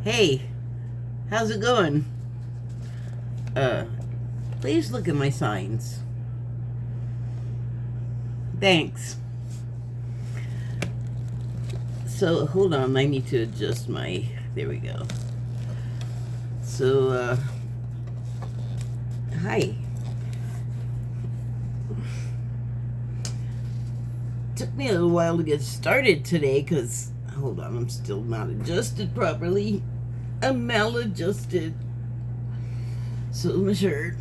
Hey, how's it going? Uh, please look at my signs. Thanks. So, hold on, I need to adjust my... There we go. So, hi. Took me a little while to get started today, because... Hold on, I'm still not adjusted properly. I'm maladjusted. So my shirt.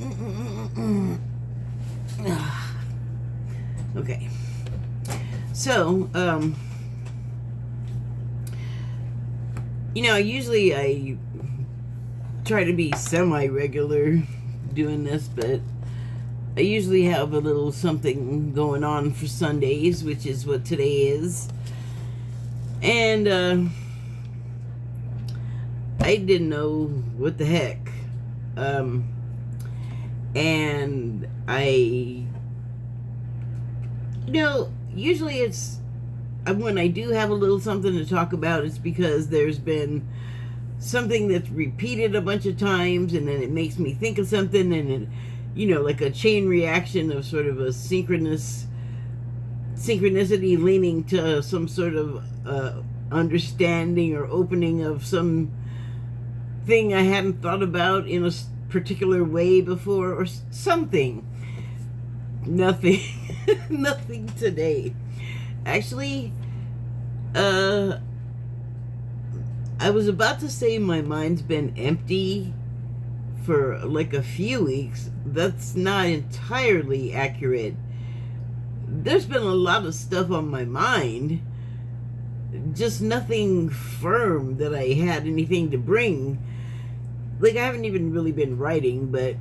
Okay. So, usually I try to be semi-regular doing this, but I usually have a little something going on for Sundays, which is what today is. And, I didn't know what the heck. And usually it's, when I do have a little something to talk about, it's because there's been something that's repeated a bunch of times, and then it makes me think of something, and it, like a chain reaction of sort of a synchronicity leaning to some sort of understanding or opening of some thing I hadn't thought about in a particular way before, or something. Nothing. Nothing today. Actually, I was about to say my mind's been empty for like a few weeks. That's not entirely accurate. There's been a lot of stuff on my mind, just nothing firm that I had anything to bring. Like, I haven't even really been writing, but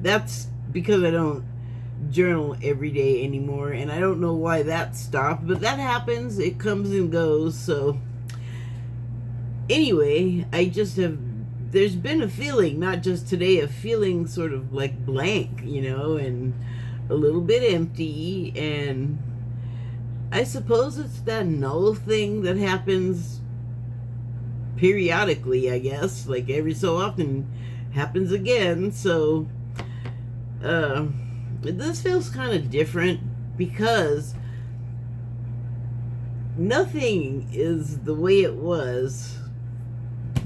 that's because I don't journal every day anymore, and I don't know why that stopped, but that happens. It comes and goes. So anyway, there's been a feeling, not just today, a feeling sort of like blank, and a little bit empty, and I suppose it's that null thing that happens periodically, I guess, like every so often happens again. So this feels kind of different because nothing is the way it was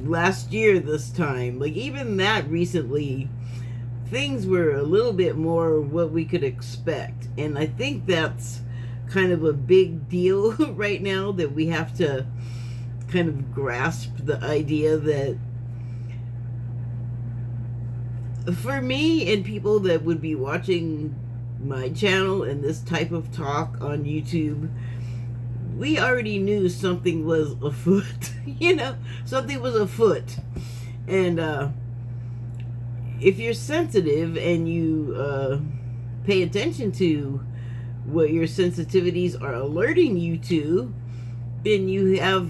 last year this time. Like, even that recently, things were a little bit more what we could expect, and I think that's kind of a big deal right now, that we have to kind of grasp the idea that for me and people that would be watching my channel and this type of talk on YouTube, we already knew something was afoot. Something was afoot. And if you're sensitive and you pay attention to what your sensitivities are alerting you to, then you have,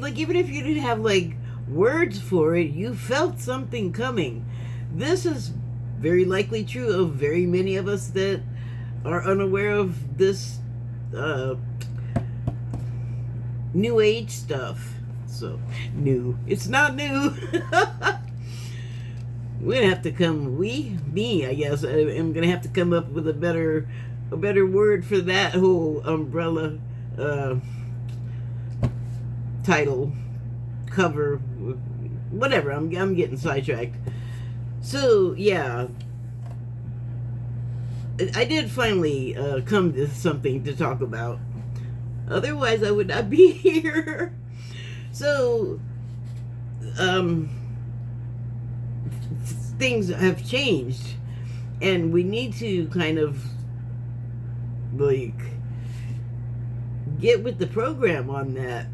like, even if you didn't have like words for it, you felt something coming. This is very likely true of very many of us that are unaware of this new age stuff. So new, it's not new. We're gonna have to me, I guess, I'm gonna have to come up with a better word for that whole umbrella title, cover, whatever. I'm getting sidetracked. So yeah, I did finally come to something to talk about. Otherwise, I would not be here. So things have changed, and we need to kind of like get with the program on that.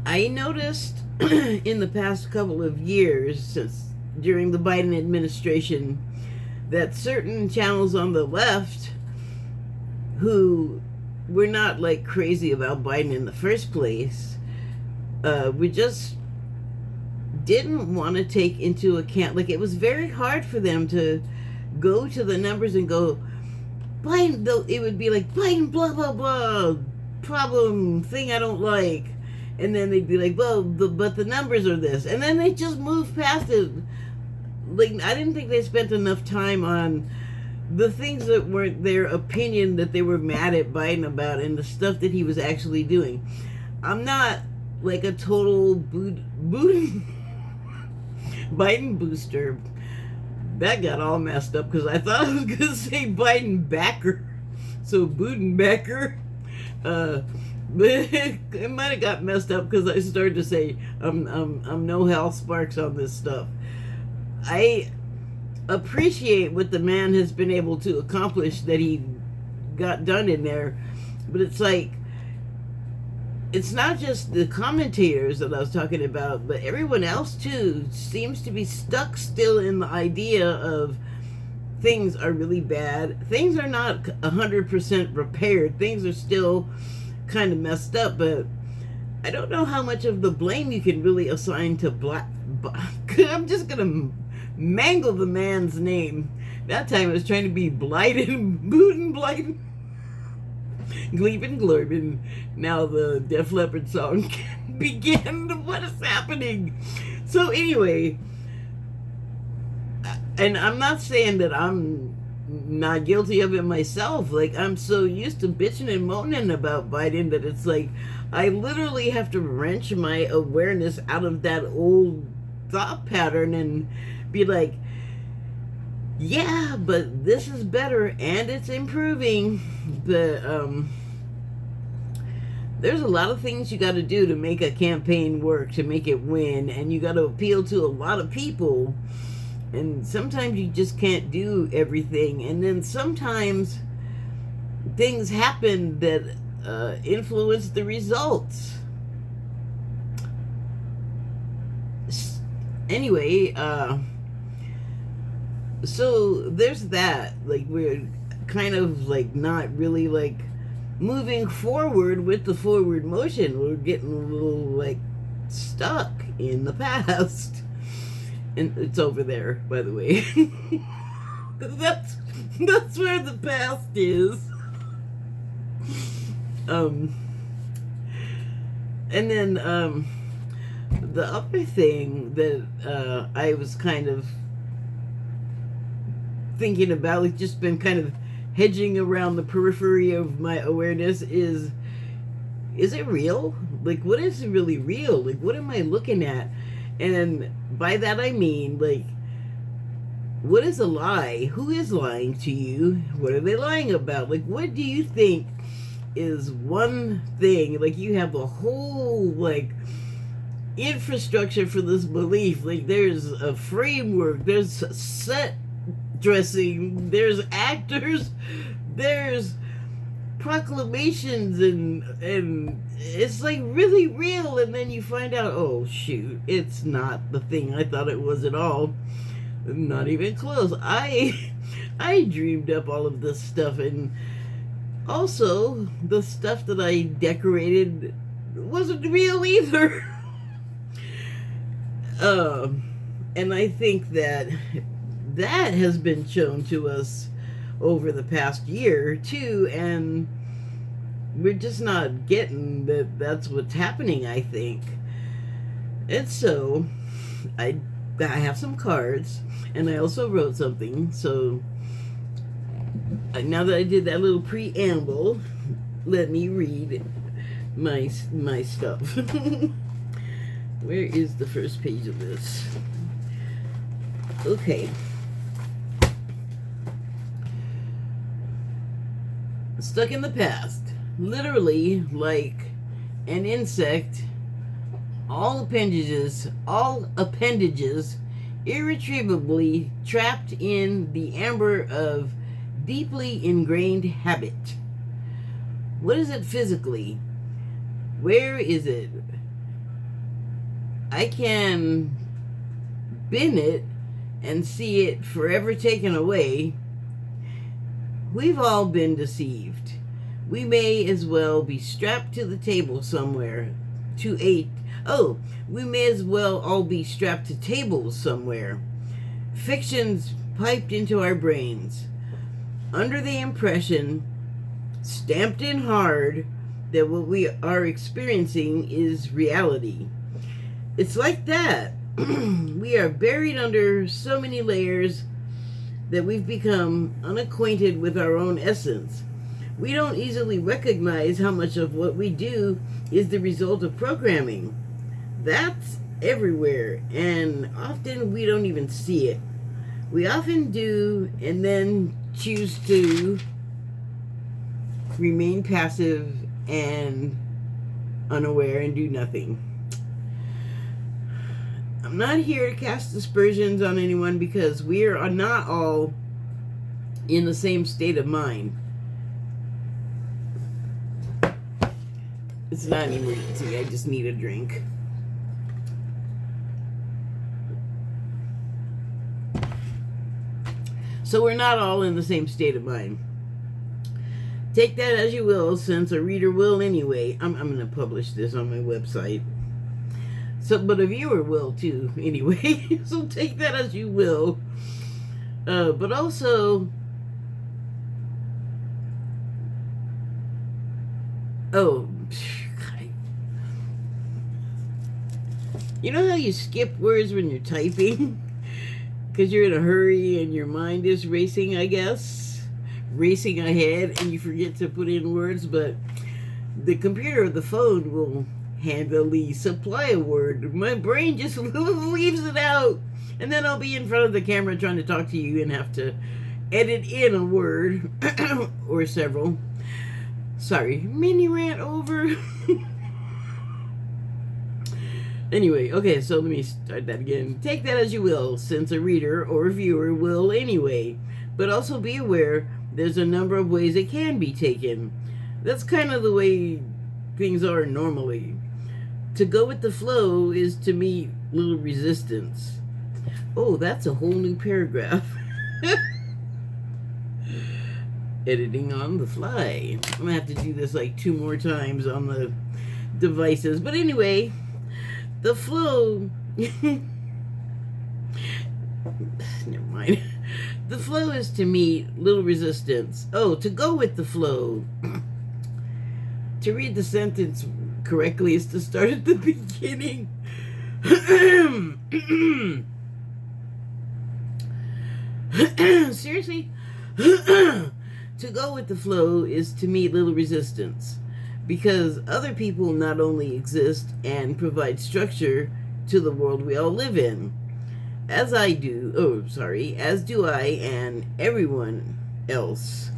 I noticed in the past couple of years, since during the Biden administration, that certain channels on the left, who were not like crazy about Biden in the first place, we just didn't want to take into account, like, it was very hard for them to go to the numbers and go, Biden, though, it would be like, Biden, blah, blah, blah, problem, thing I don't like. And then they'd be like, well, but the numbers are this. And then they just move past it. Like, I didn't think they spent enough time on the things that weren't their opinion that they were mad at Biden about and the stuff that he was actually doing. I'm not like a total Biden booster. That got all messed up because I thought I was going to say Biden backer. So Budenbecker. But it might have got messed up because I started to say I'm no Hal Sparks on this stuff. I appreciate what the man has been able to accomplish that he got done in there, but it's like, it's not just the commentators that I was talking about, but everyone else too seems to be stuck still in the idea of things are really bad. Things are not 100% repaired. Things are still kind of messed up, but I don't know how much of the blame you can really assign to I'm just gonna mangle the man's name. That time I was trying to be Blyden, Blyden, Gleben Glorben. Now the Def Leppard song can begin. What is happening? So anyway, and I'm not saying that I'm not guilty of it myself. Like, I'm so used to bitching and moaning about Biden that it's like I literally have to wrench my awareness out of that old thought pattern and be like, yeah, but this is better and it's improving. But there's a lot of things you got to do to make a campaign work, to make it win, and you got to appeal to a lot of people. And sometimes you just can't do everything. And then sometimes things happen that influence the results. Anyway, so there's that. Like, we're kind of like not really like moving forward with the forward motion. We're getting a little like stuck in the past. And it's over there, by the way. that's where the past is. And then the other thing that I was kind of thinking about, like just been kind of hedging around the periphery of my awareness, is it real? Like, what is really real? Like, what am I looking at? And by that I mean, like, what is a lie? Who is lying to you? What are they lying about? Like, what do you think is one thing? Like, you have a whole, like, infrastructure for this belief. Like, there's a framework, there's set dressing, there's actors, there's proclamations, and it's like really real, and then you find out, oh shoot, it's not the thing I thought it was at all. Not even close. I dreamed up all of this stuff, and also the stuff that I decorated wasn't real either. And I think that has been shown to us over the past year too, and we're just not getting that that's what's happening, I think. And so I have some cards, and I also wrote something. So now that I did that little preamble, let me read my stuff. Where is the first page of this? Okay. Stuck in the past. Literally like an insect, all appendages irretrievably trapped in the amber of deeply ingrained habit. What is it physically? Where is it? I can bin it and see it forever taken away. We've all been deceived. We may as well be strapped to the table somewhere we may as well all be strapped to tables somewhere. Fictions piped into our brains, under the impression, stamped in hard, that what we are experiencing is reality. It's like that. We are buried under so many layers that we've become unacquainted with our own essence. We don't easily recognize how much of what we do is the result of programming. That's everywhere, and often we don't even see it. We often do and then choose to remain passive and unaware and do nothing. I'm not here to cast aspersions on anyone because we are not all in the same state of mind. It's not an emergency. I just need a drink. So we're not all in the same state of mind. Take that as you will, since a reader will anyway. I'm going to publish this on my website. So, but a viewer will too, anyway. So take that as you will. But also, oh, God. You know how you skip words when you're typing? Because you're in a hurry and your mind is racing, I guess. Racing ahead and you forget to put in words, but the computer or the phone will handily supply a word. My brain just leaves it out, and then I'll be in front of the camera trying to talk to you and have to edit in a word or several. Sorry, mini rant over. Anyway, okay, so let me start that again. Take that as you will, since a reader or viewer will anyway, but also be aware there's a number of ways it can be taken. That's kind of the way things are normally. To go with the flow is to meet little resistance. Oh, that's a whole new paragraph. Editing on the fly. I'm gonna have to do this like 2 more times on the devices. But anyway, the flow... Never mind. The flow is to meet little resistance. Oh, to go with the flow. To read the sentence correctly is to start at the beginning. Seriously? To go with the flow is to meet little resistance, because other people not only exist and provide structure to the world we all live in, as do I and everyone else.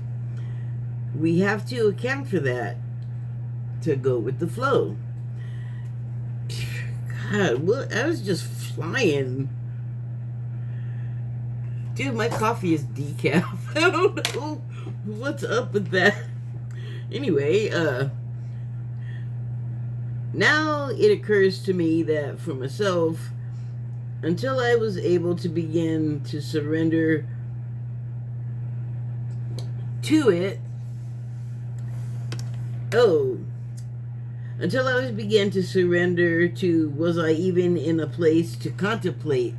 We have to account for that to go with the flow. God, I was just flying. Dude, my coffee is decaf. I don't know what's up with that. Anyway, now it occurs to me that for myself, until I was able to begin to surrender to it, until I was began to surrender to, was I even in a place to contemplate?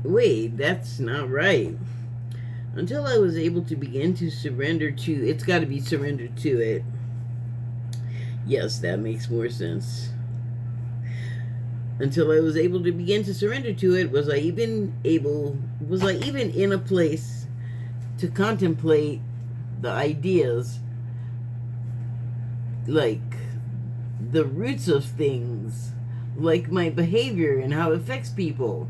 Wait, that's not right. Until I was able to begin to surrender to, it's got to be surrendered to it. Yes, that makes more sense. Until I was able to begin to surrender to it, was I even in a place to contemplate the ideas, like the roots of things, like my behavior and how it affects people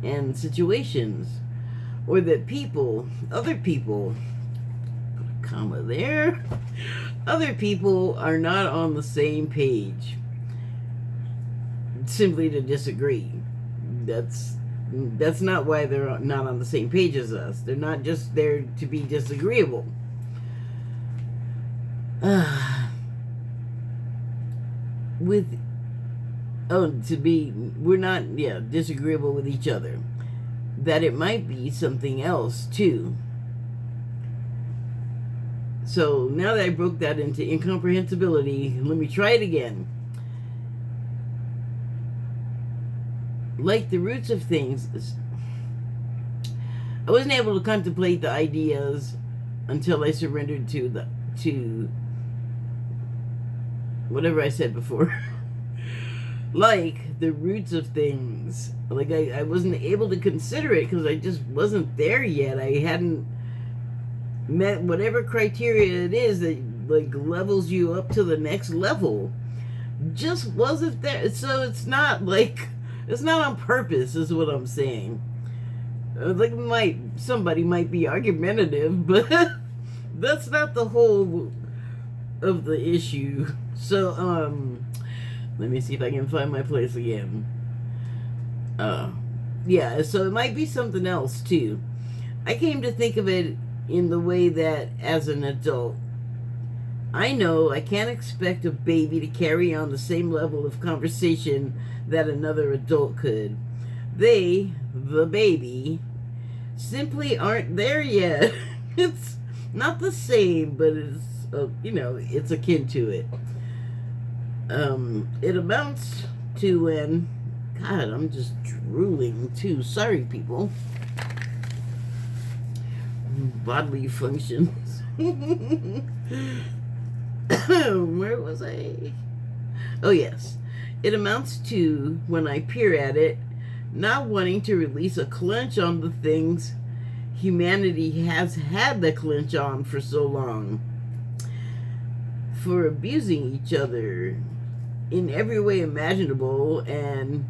and situations, or that other people, put a comma there, other people are not on the same page, simply to disagree. That's not why they're not on the same page as us. They're not just there to be disagreeable. We're not disagreeable with each other. That it might be something else too. So now that I broke that into incomprehensibility, let me try it again. Like the roots of things, I wasn't able to contemplate the ideas until I surrendered to whatever I said before. Like the roots of things. Like I wasn't able to consider it because I just wasn't there yet. I hadn't met whatever criteria it is that like levels you up to the next level. Just wasn't there. So it's not like, it's not on purpose is what I'm saying. Like somebody might be argumentative, but that's not the whole of the issue. So let me see if I can find my place again. Yeah, so it might be something else too. I came to think of it in the way that as an adult, I know I can't expect a baby to carry on the same level of conversation that another adult could. They, the baby, simply aren't there yet. It's not the same, but it's, it's akin to it. It amounts to when, God, I'm just drooling too. Sorry, people. Bodily functions. Where was I? Oh, yes. It amounts to, when I peer at it, not wanting to release a clench on the things humanity has had the clench on for so long. For abusing each other in every way imaginable, and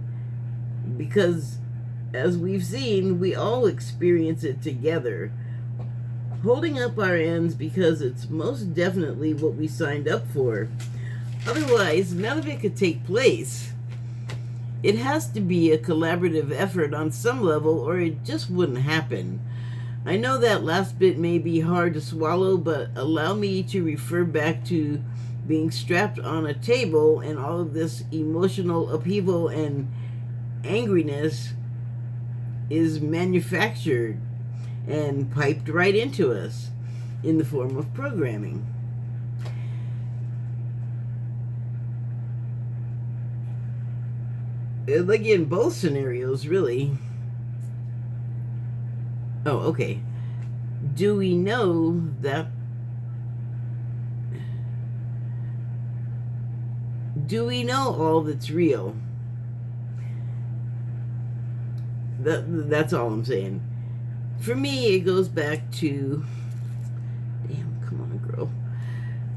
because, as we've seen, we all experience it together. Holding up our ends because it's most definitely what we signed up for. Otherwise, none of it could take place. It has to be a collaborative effort on some level, or it just wouldn't happen. I know that last bit may be hard to swallow, but allow me to refer back to being strapped on a table and all of this emotional upheaval and angriness is manufactured and piped right into us in the form of programming. Like in both scenarios, really. Oh, okay. Do we know that? Do we know all that's real? That's all I'm saying. For me, it goes back to... Damn, come on, girl.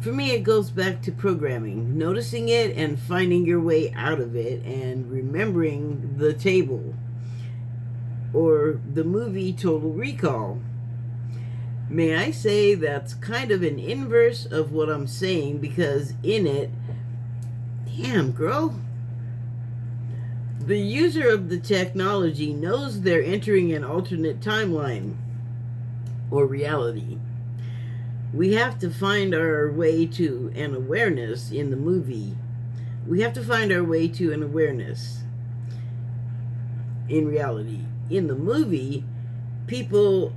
For me, it goes back to programming. Noticing it and finding your way out of it and remembering the table. Or the movie Total Recall. May I say that's kind of an inverse of what I'm saying, because in it... Damn, girl. The user of the technology knows they're entering an alternate timeline or reality. We have to find our way to an awareness in the movie. We have to find our way to an awareness in reality. In the movie, people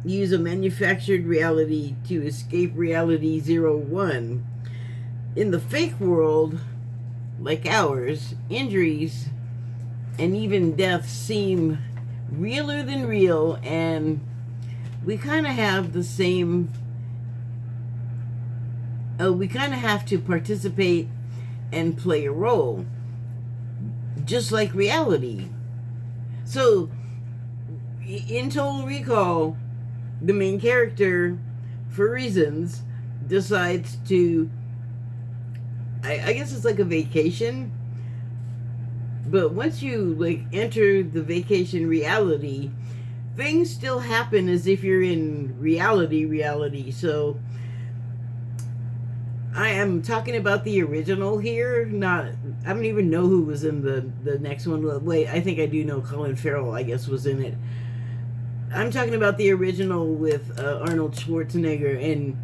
use a manufactured reality to escape reality 01. In the fake world, like ours, injuries and even death seem realer than real, and we kind of have the same... we kind of have to participate and play a role, just like reality. So, in Total Recall, the main character, for reasons, decides to... I guess it's like a vacation. But once you enter the vacation reality, things still happen as if you're in reality. So I am talking about the original here. I don't even know who was in the next one. Wait, I think I do know. Colin Farrell, I guess, was in it. I'm talking about the original with Arnold Schwarzenegger. And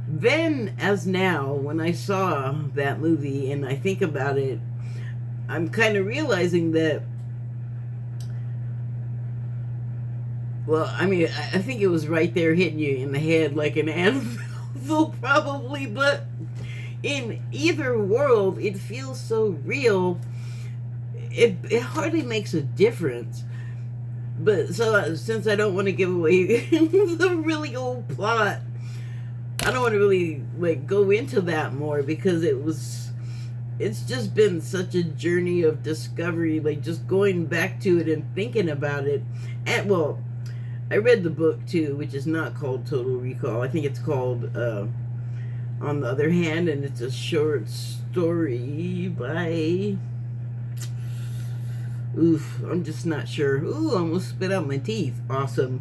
then, as now, when I saw that movie and I think about it, I'm kind of realizing that, well, I mean, I think it was right there hitting you in the head like an anvil, probably, but in either world, it feels so real, it hardly makes a difference. But so, since I don't want to give away the really old plot, I don't want to really like go into that more because it's just been such a journey of discovery, like just going back to it and thinking about it. And well, I read the book too, which is not called Total Recall. I think it's called On the Other Hand, and it's a short story by I'm just not sure. Ooh, I almost spit out my teeth. Awesome.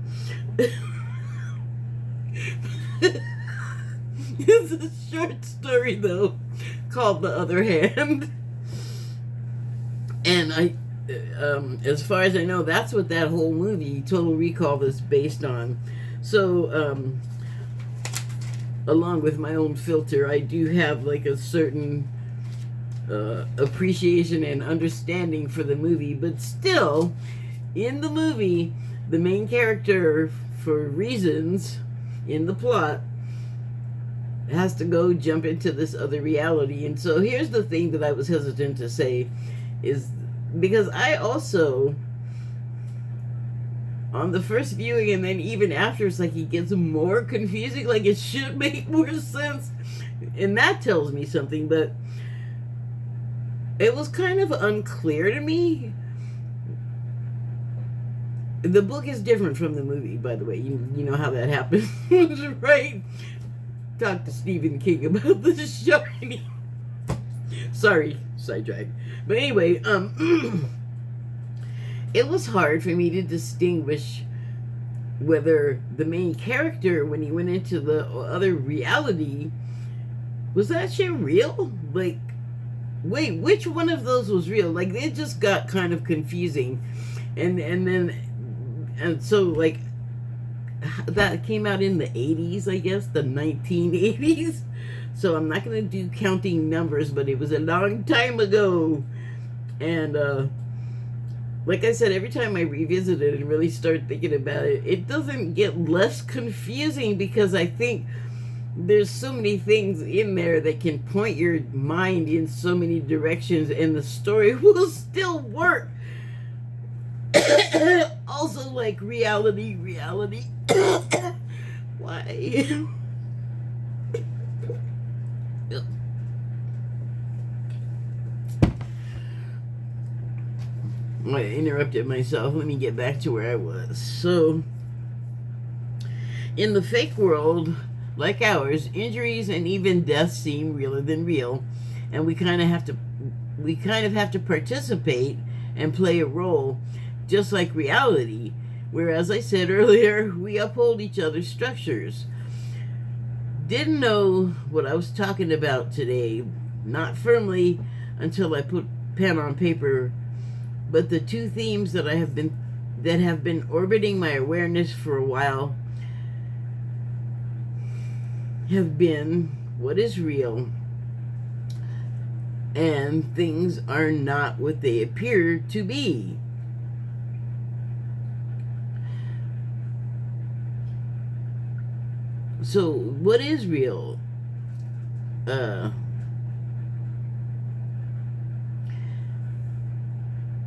It's a short story though, called The Other Hand. And as far as I know, that's what that whole movie, Total Recall, is based on. So, along with my own filter, I do have like a certain appreciation and understanding for the movie, but still, in the movie, the main character, for reasons in the plot, has to go jump into this other reality. And so here's the thing that I was hesitant to say, is because I also, on the first viewing and then even after, it's like it gets more confusing, like it should make more sense, and that tells me something, but it was kind of unclear to me. The book is different from the movie, by the way. You know how that happens, right? Talk to Stephen King about The Shining. Sorry, sidetrack. But anyway, it was hard for me to distinguish whether the main character, when he went into the other reality, was that shit real? Like, wait, which one of those was real? Like, it just got kind of confusing. And so, like, that came out in the 80s, I guess, the 1980s. So I'm not going to do counting numbers, but it was a long time ago. And, like I said, every time I revisit it and really start thinking about it, it doesn't get less confusing, because I think there's so many things in there that can point your mind in so many directions, and the story will still work. Also, like, reality. Why? I interrupted myself. Let me get back to where I was. So, in the fake world, like ours, injuries and even death seem realer than real, and we kind of have to participate and play a role, just like reality, where, as I said earlier, we uphold each other's structures. Didn't know what I was talking about today, not firmly until I put pen on paper, but the two themes that have been orbiting my awareness for a while have been what is real, and things are not what they appear to be. So, what is real?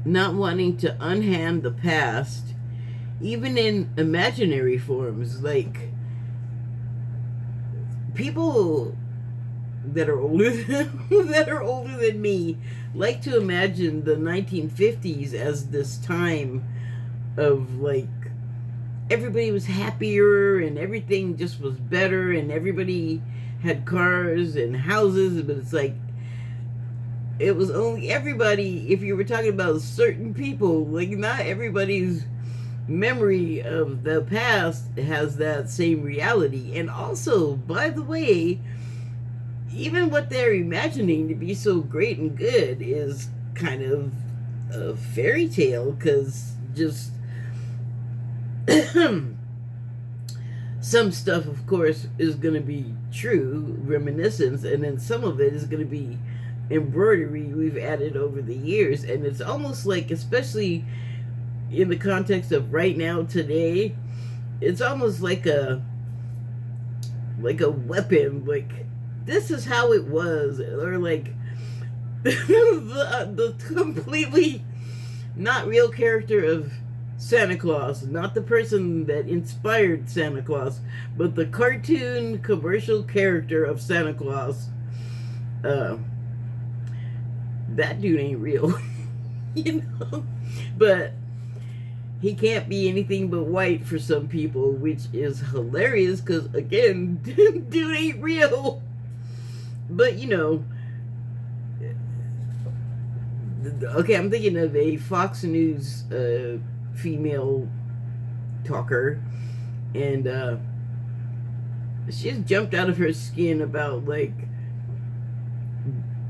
Not wanting to unhand the past, even in imaginary forms, like people that are older than me like to imagine the 1950s as this time of, like, everybody was happier and everything just was better and everybody had cars and houses, but it's like it was only everybody, if you were talking about certain people, like, not everybody's memory of the past has that same reality. And also, by the way, even what they're imagining to be so great and good is kind of a fairy tale, because just some stuff, of course, is going to be true, reminiscence, and then some of it is going to be embroidery we've added over the years. And it's almost like, especially in the context of right now, today, it's almost like a weapon, like, this is how it was, or like the completely not real character of Santa Claus, not the person that inspired Santa Claus, but the cartoon commercial character of Santa Claus. That dude ain't real, you know. But he can't be anything but white for some people, which is hilarious because, again, dude ain't real. But, you know, okay, I'm thinking of a Fox News female talker, and she's jumped out of her skin about, like,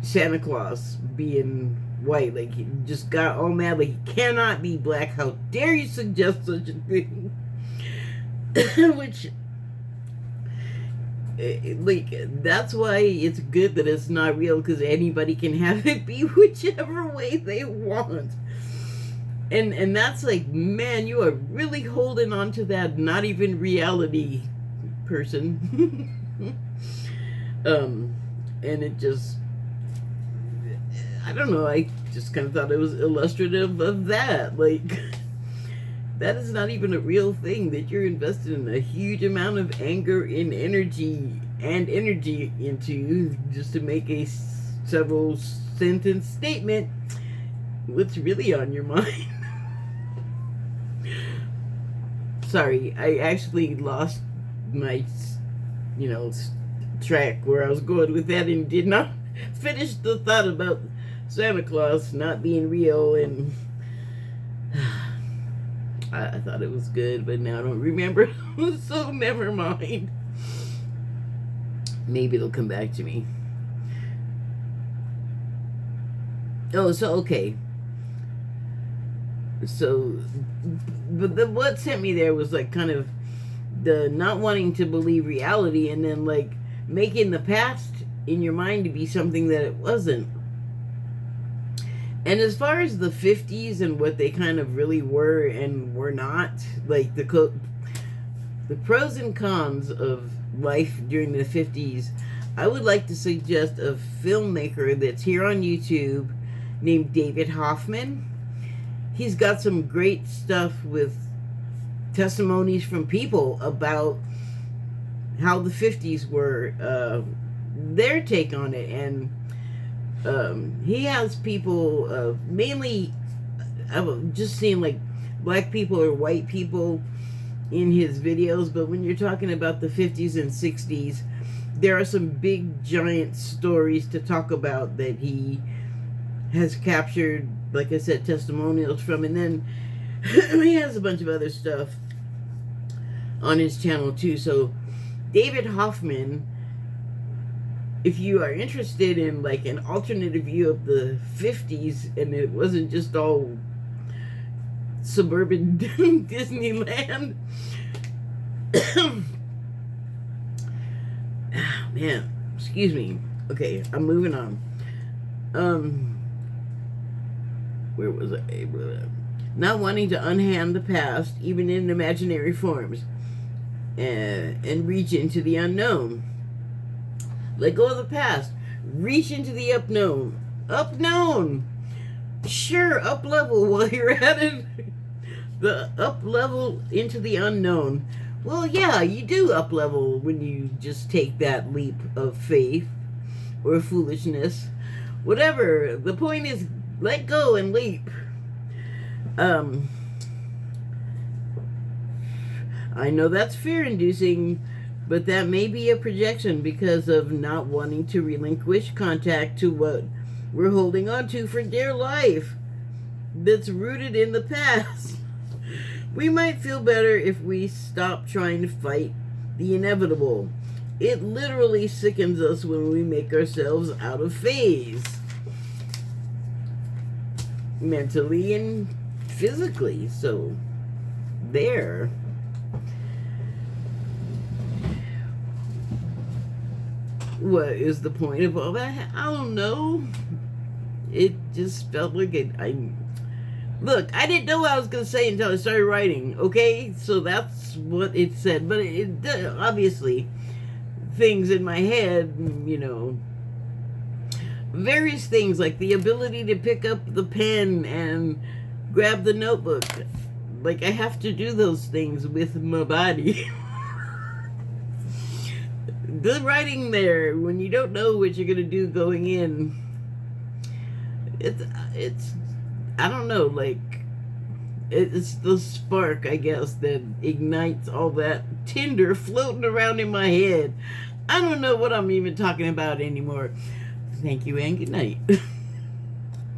Santa Claus being white. Like, he just got all mad, like, he cannot be black. How dare you suggest such a thing? Which, like, that's why it's good that it's not real, because anybody can have it be whichever way they want. And that's like, man, you are really holding on to that not even reality person. And it just, I don't know, I just kind of thought it was illustrative of that. Like, that is not even a real thing that you're invested in a huge amount of anger and energy into just to make a several sentence statement. What's really on your mind? Sorry, I actually lost my, you know, track where I was going with that and did not finish the thought about Santa Claus not being real, and I thought it was good, but now I don't remember. So never mind. Maybe it'll come back to me. Oh, so okay. So, but what sent me there was like kind of the not wanting to believe reality, and then like making the past in your mind to be something that it wasn't. And as far as the 50s and what they kind of really were and were not, like the pros and cons of life during the 50s, I would like to suggest a filmmaker that's here on YouTube named David Hoffman. He's got some great stuff with testimonies from people about how the 50s were, their take on it. And he has people, mainly, I've just seen like black people or white people in his videos, but when you're talking about the 50s and 60s, there are some big giant stories to talk about that he has captured, like I said, testimonials from. And then he has a bunch of other stuff on his channel too. So David Hoffman, if you are interested in like an alternative view of the 50s and it wasn't just all suburban Disneyland, man, excuse me. Okay, I'm moving on. Where was I? Not wanting to unhand the past, even in imaginary forms, and reach into the unknown. Let go of the past. Reach into the unknown. Unknown. Sure, up level while you're at it. The up level into the unknown. Well, yeah, you do up level when you just take that leap of faith or foolishness. Whatever. The point is, let go and leap. I know that's fear-inducing, but that may be a projection because of not wanting to relinquish contact to what we're holding on to for dear life that's rooted in the past. We might feel better if we stop trying to fight the inevitable. It literally sickens us when we make ourselves out of phase, mentally and physically. So there. What is the point of all that? I don't know. It just felt like it. Look, I didn't know what I was going to say until I started writing, okay? So that's what it said. But it obviously, things in my head, you know, various things like the ability to pick up the pen and grab the notebook Like, I have to do those things with my body. Good writing there when you don't know what you're gonna do going in. It's I don't know, like, it's the spark, I guess, that ignites all that tinder floating around in my head. I don't know what I'm even talking about anymore. Thank you and good night.